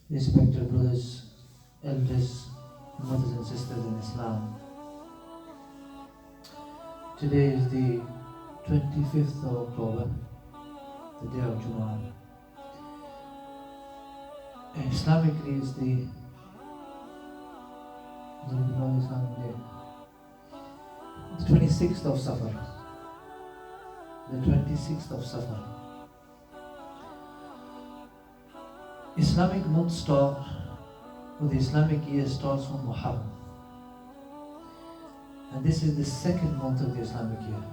Respected brothers, elders, mothers and sisters in Islam. Today is the 25th of October, the day of JUMMAH. And Islamically is the Islamic day. The 26th of Safar. The 26th of Safar. Islamic month start, or the Islamic year starts from Muharram. And this is the second month of the Islamic year.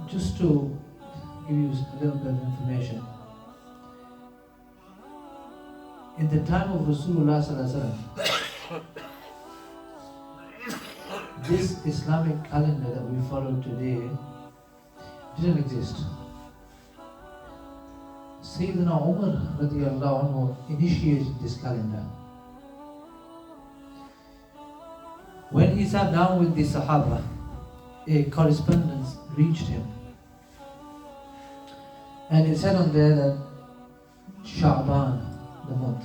Just to give you a little bit of information, in the time of Rasulullah sallallahu alaihi wasallam, this Islamic calendar that we follow today didn't exist. Sayyidina Umar radiallahu anhu initiated this calendar. When he sat down with the Sahaba, a correspondence reached him. And it said on there that Sha'ban, the month.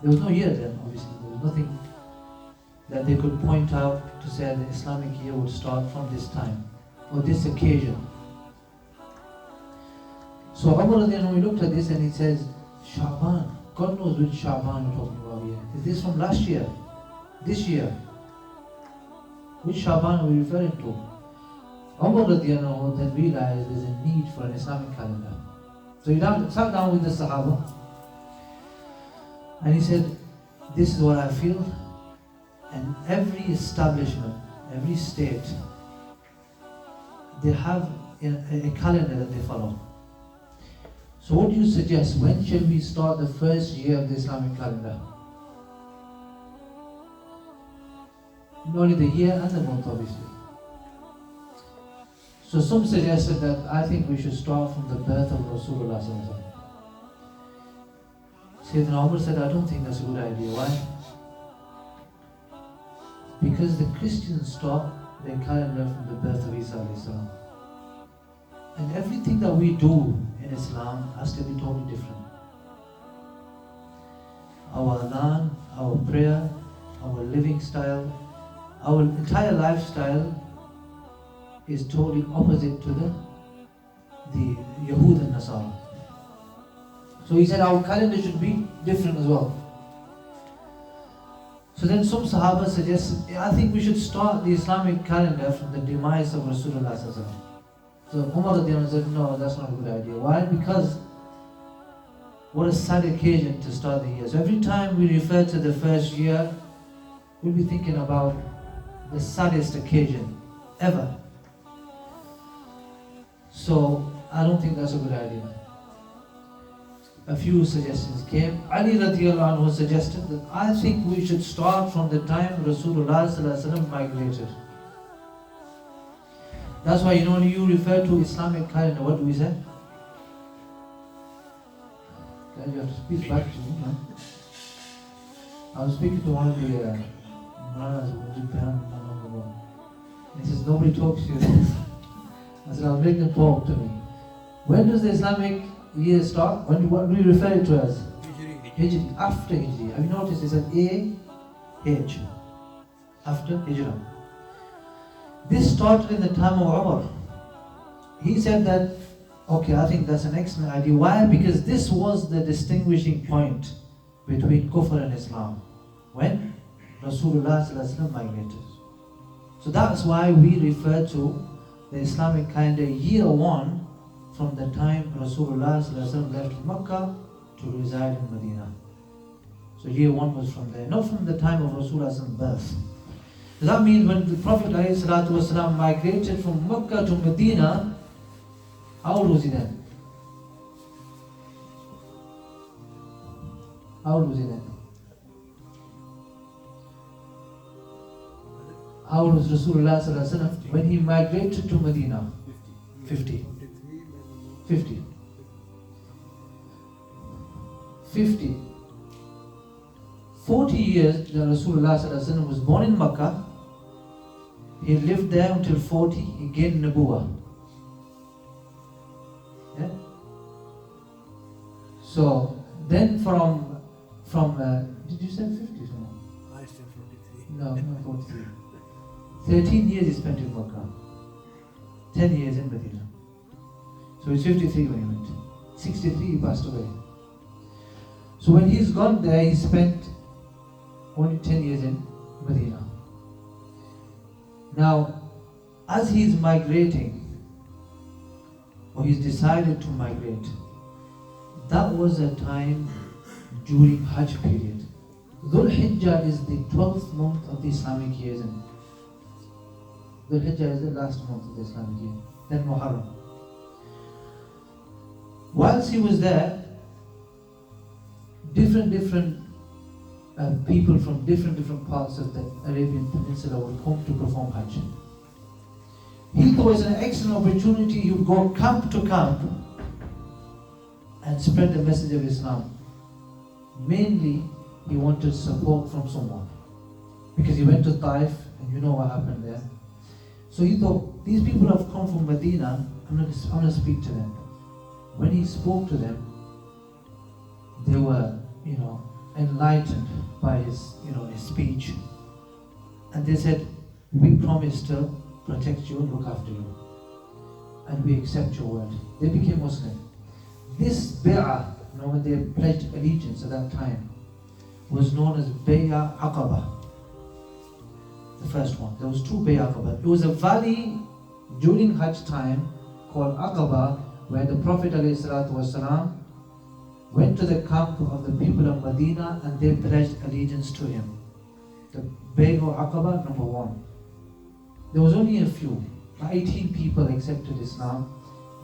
There was no year then, obviously. There was nothing that they could point out to say the Islamic year would start from this time or this occasion. So Umar he looked at this and he says, Sha'ban, God knows which Sha'ban you're talking about here. Is this from last year? This year? Which Sha'ban are we referring to? Umar then realized there's a need for an Islamic calendar. So he sat down with the Sahaba and he said, this is what I feel, and every establishment, every state, they have a calendar that they follow. So what do you suggest? When shall we start the first year of the Islamic calendar? Not only the year and the month, obviously. So some suggested that I think we should start from the birth of Rasulullah sallallahu alaihi wasallam. Sayyidina Umar said, I don't think that's a good idea. Why? Because the Christians start their calendar from the birth of Isa alayhi salam. And everything that we do in Islam has to be totally different. Our adhan, our prayer, our living style, our entire lifestyle is totally opposite to the Yahud and Nasara. So he said our calendar should be different as well. So then some Sahaba suggested, I think we should start the Islamic calendar from the demise of Rasulullah sallallahu alaihi wasallam. So Umar said, no, that's not a good idea. Why? Because what a sad occasion to start the year. So every time we refer to the first year, we'll be thinking about the saddest occasion ever. So I don't think that's a good idea. A few suggestions came. Ali radiallahu anhu suggested that I think we should start from the time Rasulullah sallallahu alaihi wasallam migrated. That's why you refer to Islamic calendar, what do we say? Guys, you have to speak back to me, man. I was speaking to one of the Maulanas in Japan not long ago. He says, nobody talks to you. I said, I'll make them talk to me. When does the Islamic year start? What do we refer it to as? Hijri. After Hijri. Have you noticed it's an A-H. After Hijrah. This started in the time of Umar. He said that, okay, I think that's an excellent idea. Why? Because this was the distinguishing point between Kufr and Islam. When Rasulullah migrated. So that's why we refer to the Islamic calendar year one from the time Rasulullah left Makkah to reside in Madinah. So year one was from there, not from the time of Rasulullah's birth. That means when the Prophet ﷺ migrated from Makkah to Medina, how old was he then? How old was he then? How old was Rasulullah ﷺ when he migrated to Medina? 50. 50. 50. 40 years that Rasulullah ﷺ was born in Makkah. He lived there until 40, he gained Nabuwah. Yeah? So then from did you say 50 or no? I said 43. No, not 43. 13 years he spent in Makkah. 10 years in Medina. So he's 53 when he went. 63 he passed away. So when he's gone there, he spent only 10 years in Medina. Now, as he's migrating, or he's decided to migrate, that was a time during Hajj period. Dhul Hijjah is the 12th month of the Islamic year, isn't it? Dhul Hijjah is the last month of the Islamic year. Then Muharram. Whilst he was there, different people from different parts of the Arabian Peninsula would come to perform Hajj. He thought it was an excellent opportunity. He would go camp to camp and spread the message of Islam. Mainly, he wanted support from someone, because he went to Taif and you know what happened there. So he thought, these people have come from Medina, I'm going to speak to them. When he spoke to them, they were, enlightened by his speech. And they said, we promise to protect you and look after you. And we accept your word. They became Muslim. This Bay'ah, when they pledged allegiance at that time, was known as Bay'ah Aqaba. The first one. There was two Bay'ah Aqaba. It was a valley during Hajj time called Aqaba, where the Prophet ﷺ went to the camp of the people of Medina and they pledged allegiance to him. The Bay'ah Aqaba, number one. There was only a few, 18 people accepted Islam.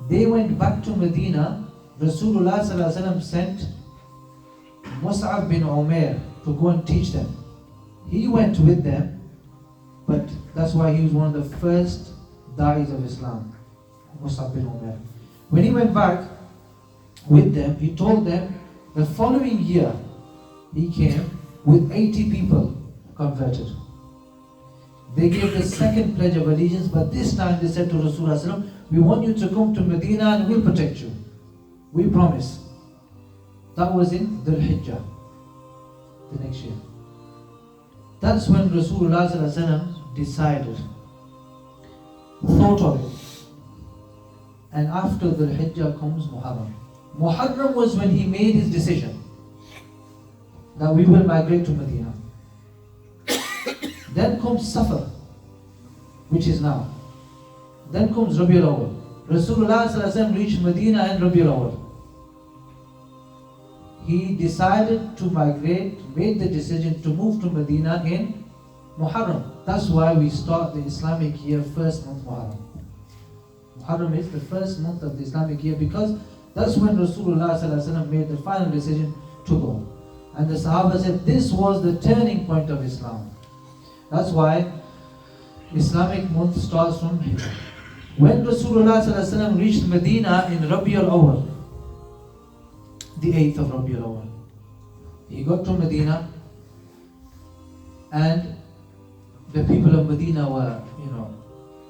They went back to Medina. Rasulullah ﷺ sent Mus'ab bin Umair to go and teach them. He went with them, but that's why he was one of the first da'is of Islam, Mus'ab bin Umair. When he went back with them, he told them the following year he came with 80 people converted. They gave the second pledge of allegiance, but this time they said to Rasulullah, we want you to come to Medina and we'll protect you. We promise. That was in Dhul Hijjah, the next year. That's when Rasulullah decided, thought of it. And after Dhul Hijjah comes Muharram. Muharram was when he made his decision that we will migrate to Medina. Then comes Safar, which is now. Then comes Rabiul Awwal. Rasulullah reached Medina in Rabiul Awwal. He decided to migrate, made the decision to move to Medina in Muharram. That's why we start the Islamic year first month Muharram. Muharram is the first month of the Islamic year because that's when Rasulullah made the final decision to go. And the Sahaba said this was the turning point of Islam. That's why Islamic month starts from Hijrah. When Rasulullah reached Medina in Rabiul Awwal, the 8th of Rabiul Awwal, he got to Medina and the people of Medina were,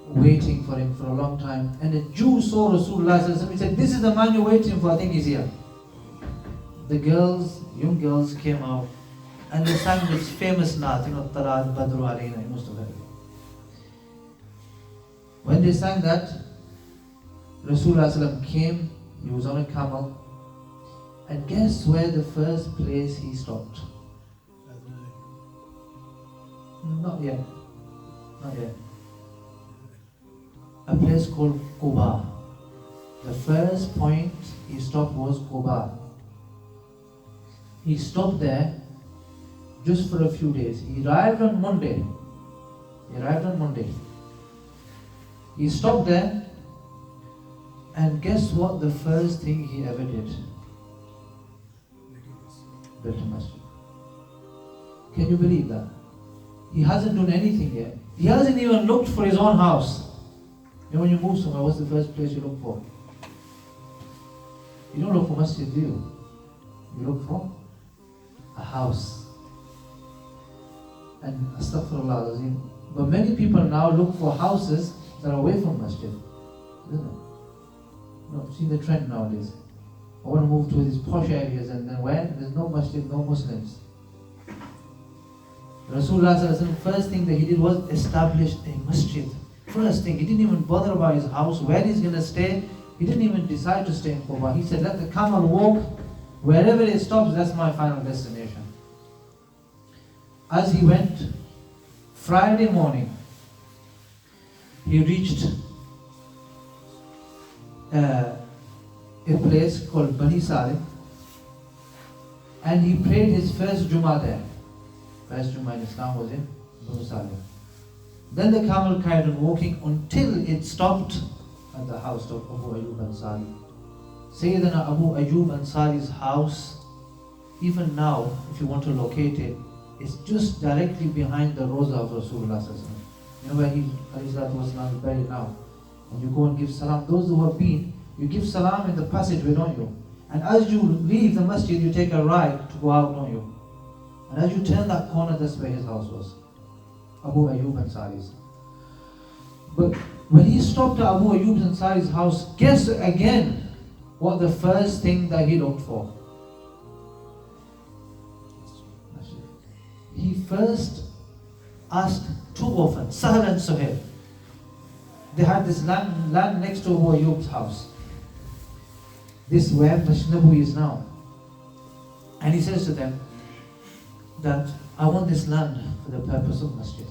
waiting for him for a long time. And a Jew saw Rasulullah, he said, this is the man you're waiting for, I think he's here. The young girls came out and they sang this famous naat, Talat Badru Alayna, you must have heard it. When they sang that, Rasulullah came, he was on a camel, and guess where the first place he stopped? Not yet. A place called Quba. The first point he stopped was Quba. He stopped there just for a few days. He arrived on Monday. He stopped there, and guess what the first thing he ever did? Built a masjid. Can you believe that? He hasn't done anything yet. He hasn't even looked for his own house. When you move somewhere, what's the first place you look for? You don't look for masjid, do you? You look for a house. And astaghfirullah, but many people now look for houses that are away from masjid, isn't it? See the trend nowadays. I want to move to these posh areas, and then where there's no masjid, no Muslims. Rasulullah sallallahu alaihi wasallam, first thing that he did was establish a masjid. First thing, he didn't even bother about his house, where he's going to stay. He didn't even decide to stay in Quba. He said, let the camel walk, wherever it stops, that's my final destination. As he went, Friday morning, he reached a place called Bani Salim, and he prayed his first Jummah there. First Jummah in Islam was in Bani Salim. Then the camel carried on walking until it stopped at the house of Abu Ayyub Ansari. Sayyidina Abu Ayyub Ansari's house, even now, if you want to locate it, it's just directly behind the Roza of Rasulullah sallallahu alaihi wasallam. You know where he is buried now. And you go and give salam. Those who have been, you give salam in the passageway, don't you? And as you leave the masjid, you take a right to go out, don't you? And as you turn that corner, that's where his house was. Abu Ayyub Ansari's. But when he stopped at Abu Ayyub Ansari's house, guess again what the first thing that he looked for? He first asked two orphans, Sahal and Suhail. They had this land next to Abu Ayyub's house. This where Masjid Nabawi is now. And he says to them that I want this land for the purpose of masjid.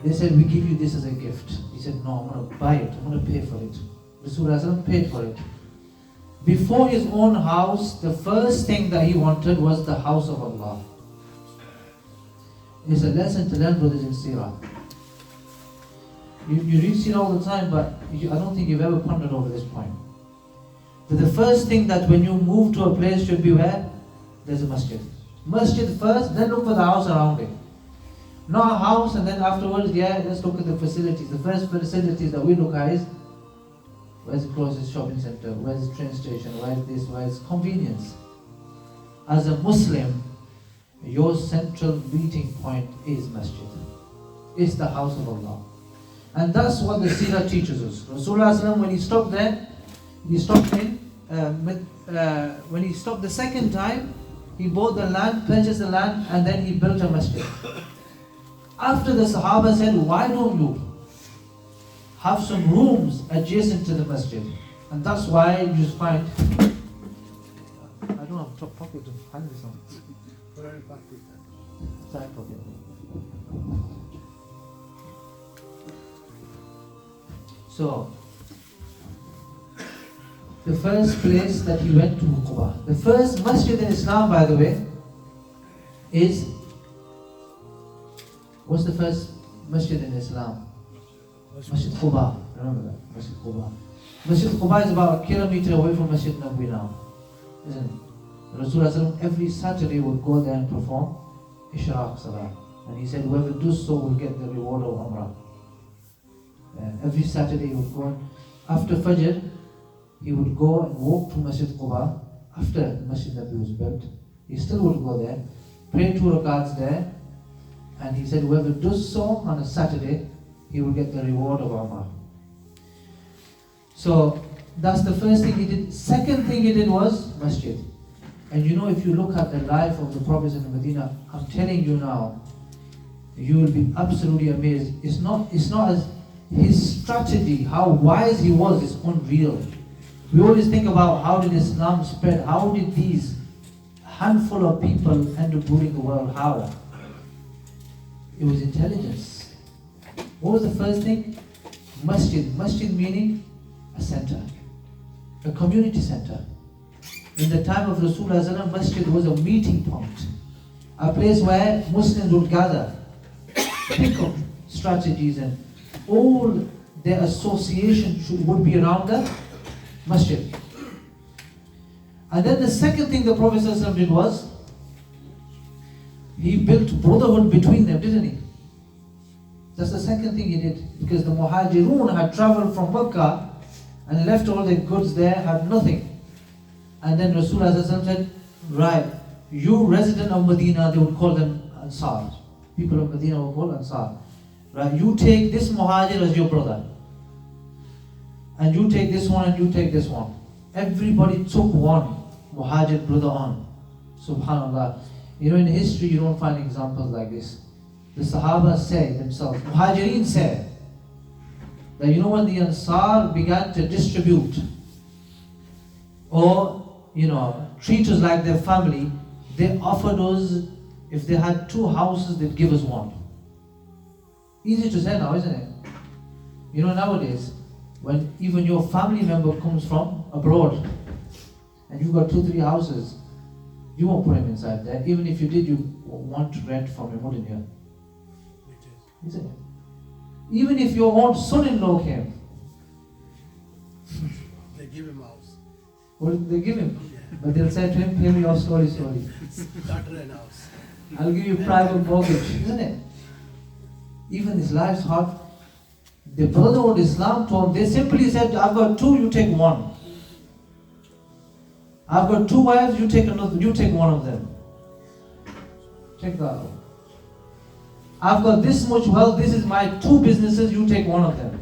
They said, we give you this as a gift. He said, no, I'm going to buy it, I'm going to pay for it. Rasulullah paid for it. Before his own house, the first thing that he wanted was the house of Allah. It's a lesson to learn, brothers in Seerah. You read Seerah all the time, but I don't think you've ever pondered over this point. That the first thing that when you move to a place should be where? There's a masjid. Masjid first, then look for the house around it. Not a house and then afterwards, let's look at the facilities. The first facilities that we look at is, where's the closest shopping center? Where's the train station? Where's this? Where's convenience? As a Muslim, your central meeting point is masjid. It's the house of Allah. And that's what the Seerah teaches us. Rasulullah when he stopped there, he stopped in, when he stopped the second time, he bought the land, purchased the land, and then he built a masjid. After the Sahaba said, why don't you have some rooms adjacent to the masjid? And that's why you find, I don't have top pocket to hang this on. Side pocket. So, the first place that he went to Quba. The first masjid in Islam, by the way, is, what's the first masjid in Islam? Masjid Quba. Remember that? Masjid Quba. Masjid Quba is about a kilometer away from Masjid Nabawi now, isn't it? Rasulullah every Saturday would go there and perform Ishraq Salah. And he said, whoever does so will get the reward of Umrah. Every Saturday he would go and, after Fajr, he would go and walk to Masjid Quba. After Masjid Nabawi was built, he still would go there, pray 2 rakats there, and he said whoever does so on a Saturday, he will get the reward of Umrah. So that's the first thing he did. Second thing he did was masjid. And you know, if you look at the life of the Prophet in Medina, I'm telling you now, you will be absolutely amazed. It's not as his strategy, how wise he was, is unreal. We always think about how did Islam spread, how did these handful of people end up ruling the world, how? It was intelligence. What was the first thing? Masjid. Masjid meaning a center, a community center. In the time of Rasulullah, masjid was a meeting point, a place where Muslims would gather, pick up strategies, and all their association would be around the masjid. And then the second thing the Prophet did was, he built brotherhood between them, didn't he? That's the second thing he did, because the Muhajirun had traveled from Makkah and left all their goods there, had nothing. And then Rasulullah said, right, you resident of Madinah, they would call them Ansar. People of Medina would call Ansar. Right, you take this Muhajir as your brother. And you take this one and you take this one. everybody took one Muhajir brother on. Subhanallah. You know, in history you don't find examples like this. The Sahaba say themselves, Muhajirin say, that you know when the Ansar began to distribute or, you know, treat us like their family, they offered us, if they had 2 houses, they'd give us 1. Easy to say now, isn't it? You know, nowadays, when even your family member comes from abroad and you've got 2-3 houses, you won't put him inside there. Even if you did, you want rent from him, wouldn't you? Isn't it? Even if your own son-in-law came, they give him house. Well, they give him, but they'll say to him, pay me your story. Daughter and house. I'll give you private mortgage, isn't it? Even this life's hard. The Brotherhood Islam told, they simply said, I've got 2, you take 1. I've got 2 wives, you take another, you take 1 of them. Check that out. I've got this much wealth, this is my 2 businesses, you take 1 of them.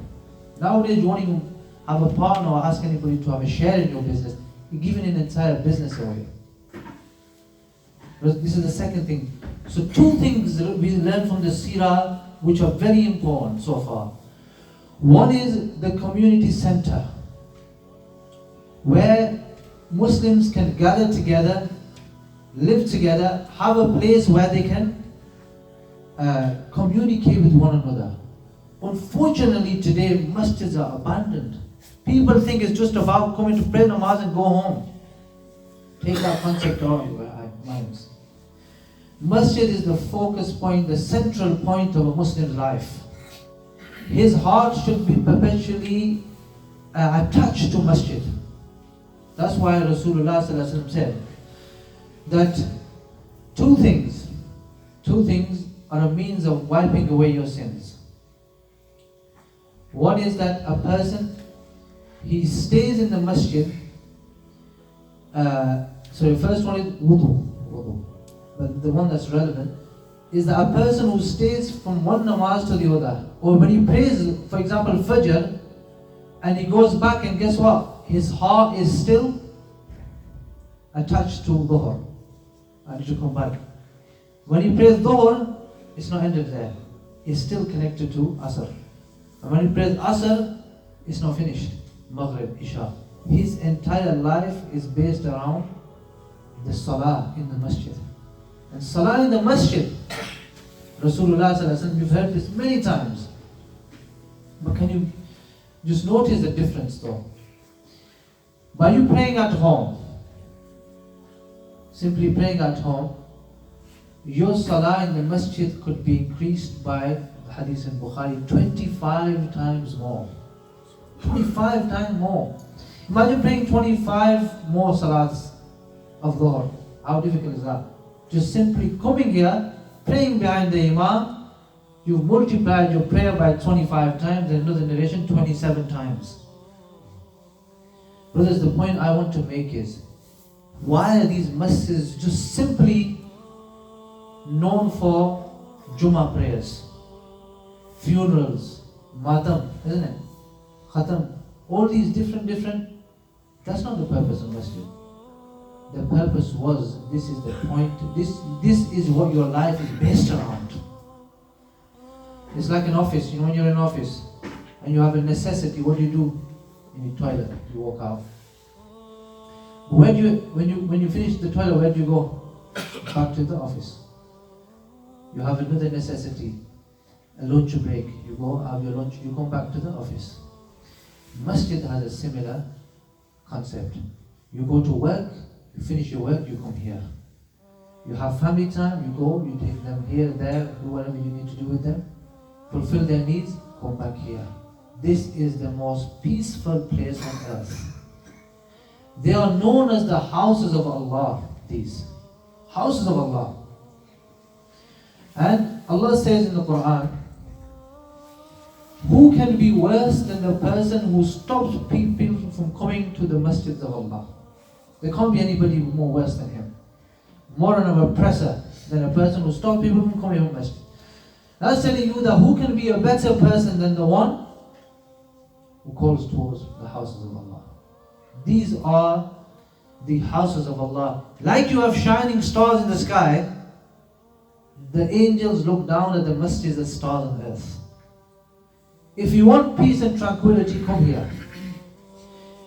Nowadays you won't even have a partner or ask anybody to have a share in your business. You're giving an entire business away. But this is the second thing. So 2 things we learn from the Seerah which are very important so far. One is the community center, where Muslims can gather together, live together, have a place where they can communicate with one another. Unfortunately today, masjids are abandoned. People think it's just about coming to pray namaz and go home. Take that concept out of your minds. Masjid is the focus point, the central point of a Muslim's life. His heart should be perpetually attached to masjid. That's why Rasulullah said that 2 things are a means of wiping away your sins. One is that a person, he stays in the masjid. So the first one is wudu. But the one that's relevant is that a person who stays from one namaz to the other, or when he prays, for example, Fajr, and he goes back, and guess what? His heart is still attached to Dhuhr. I need to come back. When he prays Dhuhr, it's not ended there. It's still connected to Asr. And when he prays Asr, it's not finished. Maghrib, Isha. His entire life is based around the Salah in the Masjid. And Salah in the Masjid, Rasulullah sallallahu alaihi wasallam, you've heard this many times. But can you just notice the difference though? By you praying at home, simply praying at home, your Salah in the Masjid could be increased by, the hadith in Bukhari, 25 times more. 25 times more. Imagine praying 25 more Salats of Dhuhr. How difficult is that? Just simply coming here, praying behind the Imam, you've multiplied your prayer by 25 times, and another narration 27 times. Brothers, the point I want to make is, why are these masjids just simply known for Jummah prayers, funerals, Matam, isn't it? Khatam, all these different, that's not the purpose of masjid. The purpose was, this is the point, this is what your life is based around. It's like an office, you know, when you're in an office and you have a necessity, what do? In the toilet, you walk out. When you finish the toilet, where do you go? Back to the office. You have another necessity, a lunch break, you go have your lunch, you come back to the office. Masjid has a similar concept. You go to work, you finish your work, you come here. You have family time, you go, you take them here, there, do whatever you need to do with them, fulfill their needs, come back here. This is the most peaceful place on earth. They are known as the houses of Allah, these. Houses of Allah. And Allah says in the Quran, who can be worse than the person who stops people from coming to the masjids of Allah? There can't be anybody more worse than him. More of an oppressor than a person who stops people from coming to the masjid. That's telling you that who can be a better person than the one who calls towards the houses of Allah? These are the houses of Allah. Like you have shining stars in the sky, the angels look down at the masjids as stars on earth. If you want peace and tranquility, come here.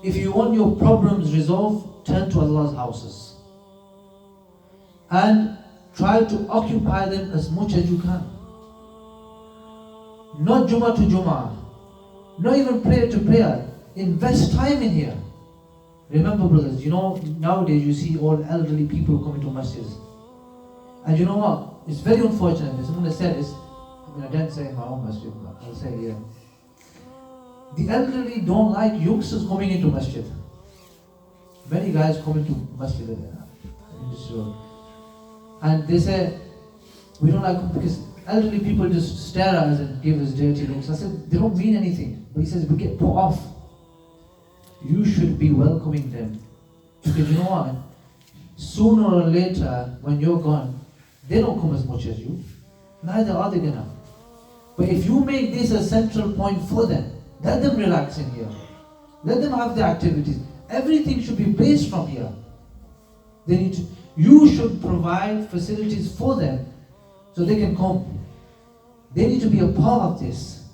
If you want your problems resolved, turn to Allah's houses. And try to occupy them as much as you can. Not Jummah to Jummah. Not even prayer to prayer. Invest time in here. Remember, brothers, nowadays you see all elderly people coming to masjids. And you know what? It's very unfortunate. I'm going to say this. I didn't say in my own masjid, but I'll say it here. The elderly don't like youngsters coming into masjid. Many guys come into masjid in this road. And they say, we don't like them because elderly people just stare at us and give us dirty looks. I said, they don't mean anything. But he says, we get put off. You should be welcoming them. Because you know what? Sooner or later, when you're gone, they don't come as much as you. Neither are they gonna. But if you make this a central point for them, let them relax in here. Let them have their activities. Everything should be based from here. You should provide facilities for them so they can come. They need to be a part of this.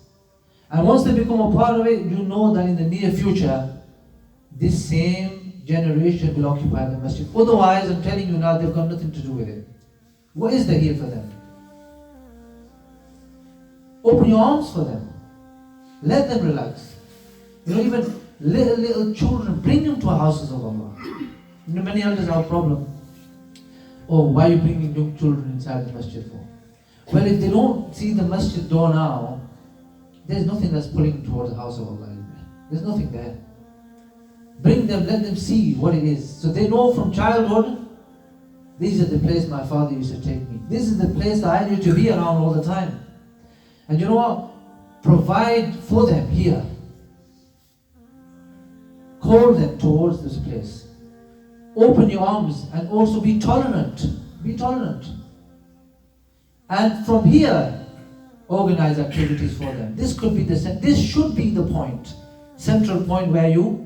And once they become a part of it, you know that in the near future, this same generation will occupy the masjid. Otherwise, I'm telling you now, they've got nothing to do with it. What is there here for them? Open your arms for them. Let them relax. Even little children, bring them to houses of Allah. Many elders have a problem. Oh, why are you bringing young children inside the masjid for? Well, if they don't see the masjid door now, there's nothing that's pulling them towards the house of Allah. There's nothing there. Bring them, let them see what it is. So they know from childhood, this is the place my father used to take me. This is the place that I need to be around all the time. And you know what? Provide for them here. Call them towards this place. Open your arms and also be tolerant. Be tolerant. And from here, organize activities for them. This should be the point, central point where you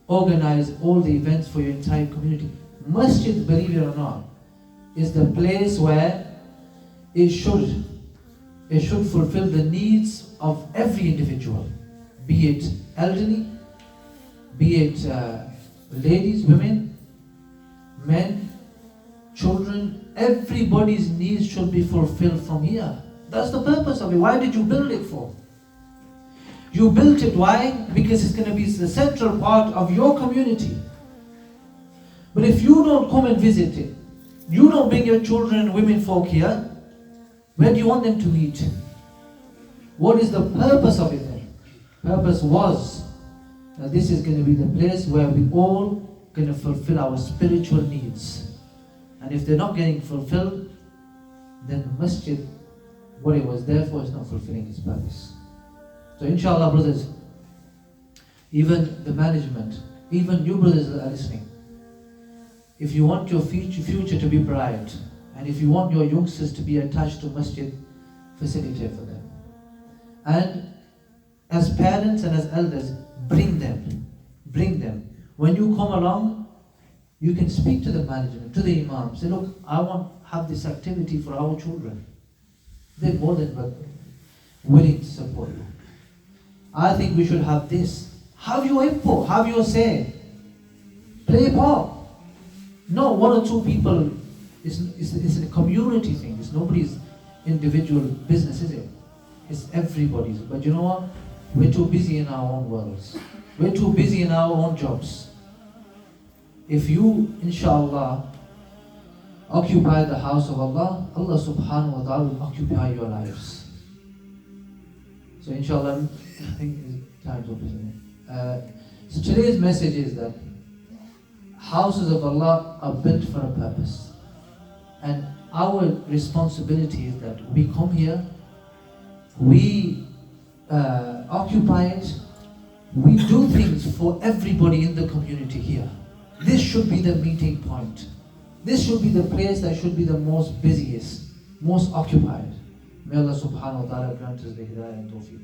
organize all the events for your entire community. Masjid, believe it or not, is the place where it should fulfill the needs of every individual, be it elderly, be it ladies, women, men, children. Everybody's needs should be fulfilled from here. That's the purpose of it. Why did you build it for? You built it, why? Because it's going to be the central part of your community. But if you don't come and visit it, you don't bring your children and women folk here, where do you want them to meet? What is the purpose of it then? Purpose was that this is going to be the place where we all going to fulfill our spiritual needs. And if they're not getting fulfilled, then the masjid, what it was there for, is not fulfilling its purpose. So inshallah, brothers, even the management, even you brothers that are listening, if you want your future to be bright, and if you want your youngsters to be attached to masjid, facilitate for them. And as parents and as elders, bring them. Bring them. When you come along, you can speak to the management, to the imam. Say, look, I want to have this activity for our children. They're more than willing to support you. I think we should have this. Have your input, have your say. Play a part. Not one or two people. It's a community thing. It's nobody's individual business, is it? It's everybody's. But you know what? We're too busy in our own worlds. We're too busy in our own jobs. If you, inshallah, occupy the house of Allah, Allah subhanahu wa ta'ala will occupy your lives. So inshallah, I think time's up, isn't it? So today's message is that houses of Allah are built for a purpose. And our responsibility is that we come here, we occupy it, we do things for everybody in the community here. This should be the meeting point. This should be the place that should be the most busiest, most occupied. May Allah subhanahu wa ta'ala grant us the hidayah and tawfiq.